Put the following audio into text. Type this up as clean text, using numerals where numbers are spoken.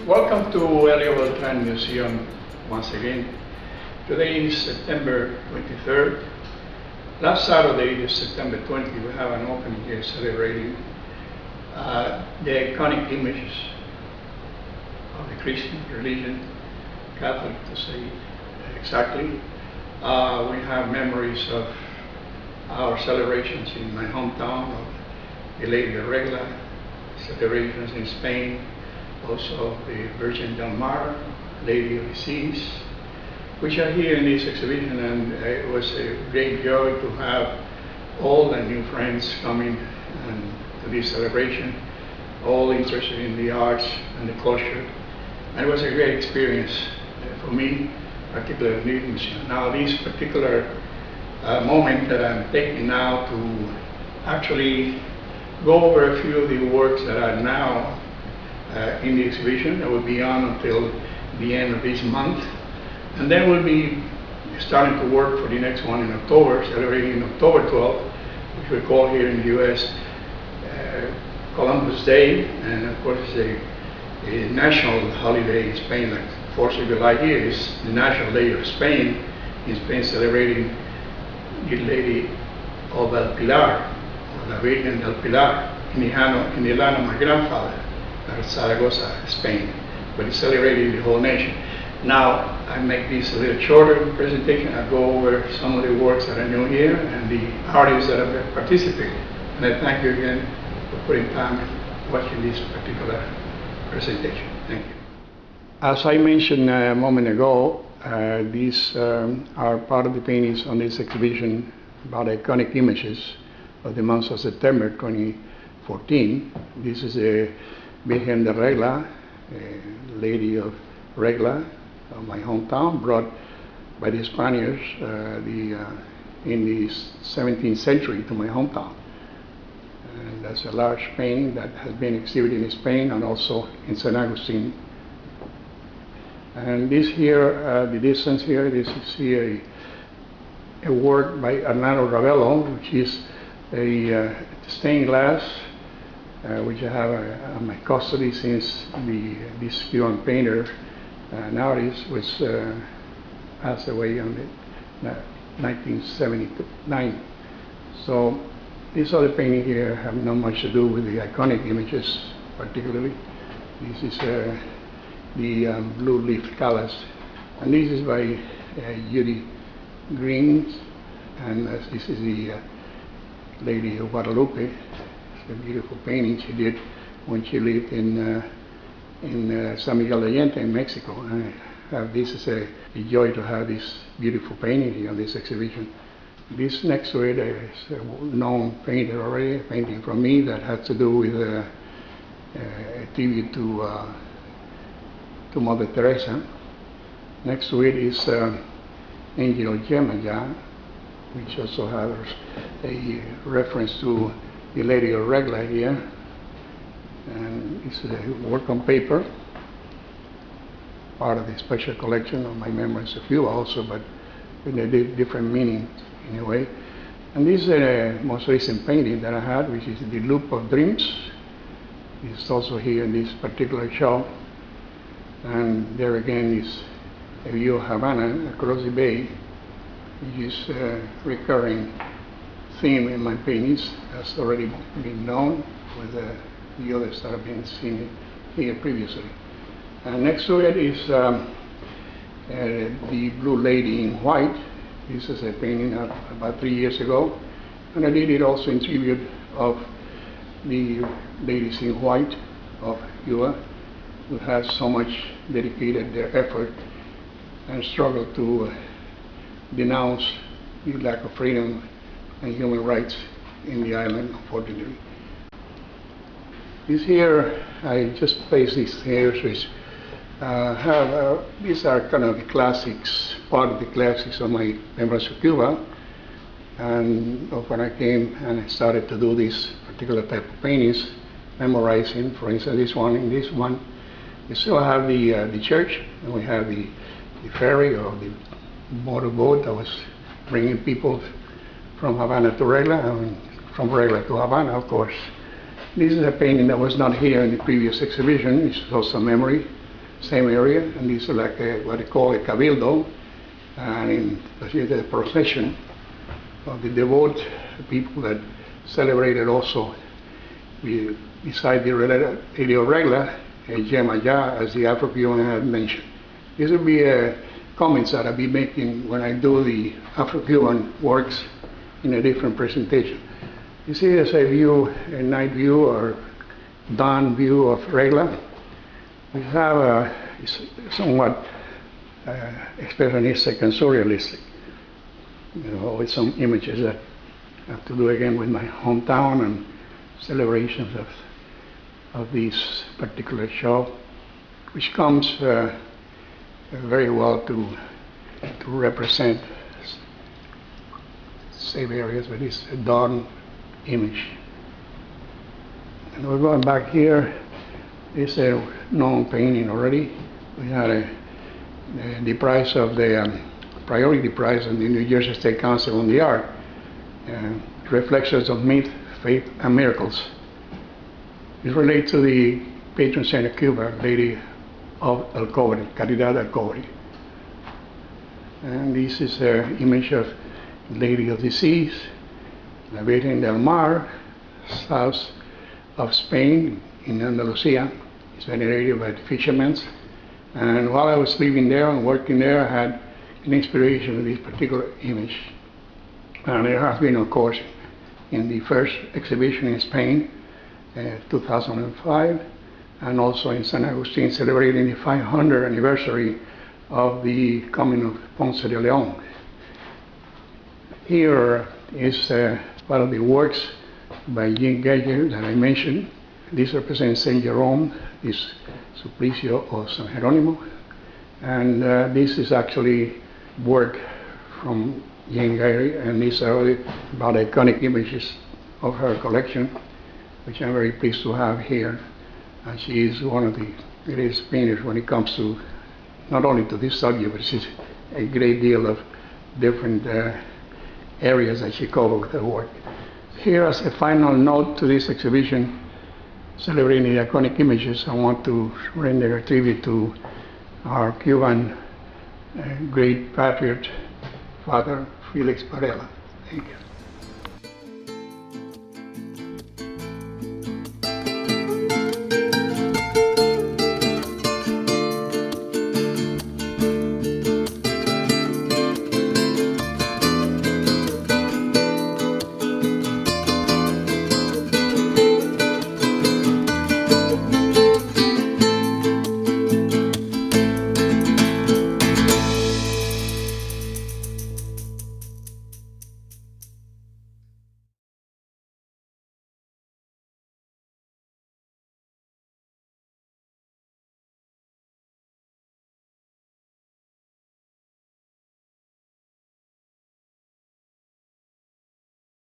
Welcome to Elio Beltran Museum once again. Today is September 23rd. Last Saturday is September 20th. We have an opening here celebrating the iconic images of the Christian religion, Catholic to say exactly. We have memories of our celebrations in my hometown of the Lady of Regla, celebrations in Spain, also the Virgin del Mar, Lady of the Seas, which are here in this exhibition, and it was a great joy to have all the new friends coming to this celebration, all interested in the arts and the culture. And it was a great experience for me, particularly in this museum. Now, this particular moment that I'm taking now to actually go over a few of the works that are now in the exhibition that will be on until the end of this month. And then we'll be starting to work for the next one in October, celebrating October 12th, which we call here in the U.S. Columbus Day, and of course it's a national holiday in Spain, like 4th of July here is the National Day of Spain. In Spain, celebrating the Lady of El Pilar, or La Virgen del Pilar, in the land of my grandfather, Zaragoza, Spain, but it's celebrating the whole nation. Now, I make this a little shorter presentation. I go over some of the works that are new here and the artists that have participated. And I thank you again for putting time watching this particular presentation. Thank you. As I mentioned a moment ago, these are part of the paintings on this exhibition about iconic images of the month of September 2014. This is a Virgen de Regla, Lady of Regla, of my hometown, brought by the Spaniards in the 17th century to my hometown. And that's a large painting that has been exhibited in Spain and also in San Agustin. And this here, the distance here, this is here a work by Hernando Ravello, which is a stained glass, which I have on my custody since this Cuban painter nowadays was passed away on the 1979. So these other paintings here have not much to do with the iconic images particularly. This is the Blue Leaf Callus, and this is by Judy Green, and this is the Lady of Guadalupe. A beautiful painting she did when she lived in San Miguel de Allende in Mexico. And I have this is a joy to have this beautiful painting here on this exhibition. This next to it is a known painter already, a painting from me that has to do with a tribute to Mother Teresa. Next to it is Angel Gemaya, which also has a reference to the Lady of Regla here, and it's a work on paper, part of the special collection of my memories of you also, but with a different meaning in a way. And this is a most recent painting that I had, which is the Loop of Dreams. It's also here in this particular show, and there again is a view of Havana across the bay, which is a recurring theme in my paintings. Has already been known with the others that have been seen here previously. And next to it is the Blue Lady in White. This is a painting about 3 years ago, and I did it also in tribute of the ladies in white of Cuba, who have so much dedicated their effort and struggle to denounce the lack of freedom and human rights in the island, unfortunately. This here, I just placed these here, which these are kind of the classics, part of the classics of my memories of Cuba, and of when I came and I started to do this particular type of paintings, memorizing. For instance, in this one, we still have the church, and we have the ferry or the motorboat that was bringing people from Havana to Regla, and from Regla to Havana, of course. This is a painting that was not here in the previous exhibition. It's also a memory same area, and this is like what they call a cabildo, and in the procession of the devout people that celebrated also beside the Elio Regla, Yemaya, as the Afro-Cuban had mentioned. These will be comments that I'll be making when I do the Afro-Cuban works in a different presentation. You see, as I view a night view or dawn view of Regla, we have a somewhat expressionistic and surrealistic, with some images that have to do again with my hometown and celebrations of this particular show, which comes very well to represent same areas with this dawn image. And we're going back here. It's a known painting already. We had the prize of the priority prize in the New Jersey State Council on the Art, Reflections of Myth, Faith, and Miracles. It relates to the patron saint of Cuba, Lady of El Cobre, Caridad El Cobre. And this is an image of Lady of the Seas, La Virgen del Mar, south of Spain, in Andalusia. It's venerated by the fishermen. And while I was living there and working there, I had an inspiration of this particular image. And it has been, of course, in the first exhibition in Spain, 2005, and also in San Agustin, celebrating the 500th anniversary of the coming of Ponce de Leon. Here is one of the works by Jean Geiger that I mentioned. This represents Saint Jerome, this Supplicio of San Jeronimo, and this is actually work from Jean Geiger, and these are about iconic images of her collection, which I'm very pleased to have here. And she is one of the greatest painters when it comes to not only to this subject, but she's a great deal of different areas that she covered with her work. Here, as a final note to this exhibition, celebrating the iconic images, I want to render a tribute to our Cuban great patriot, Father Felix Varela. Thank you.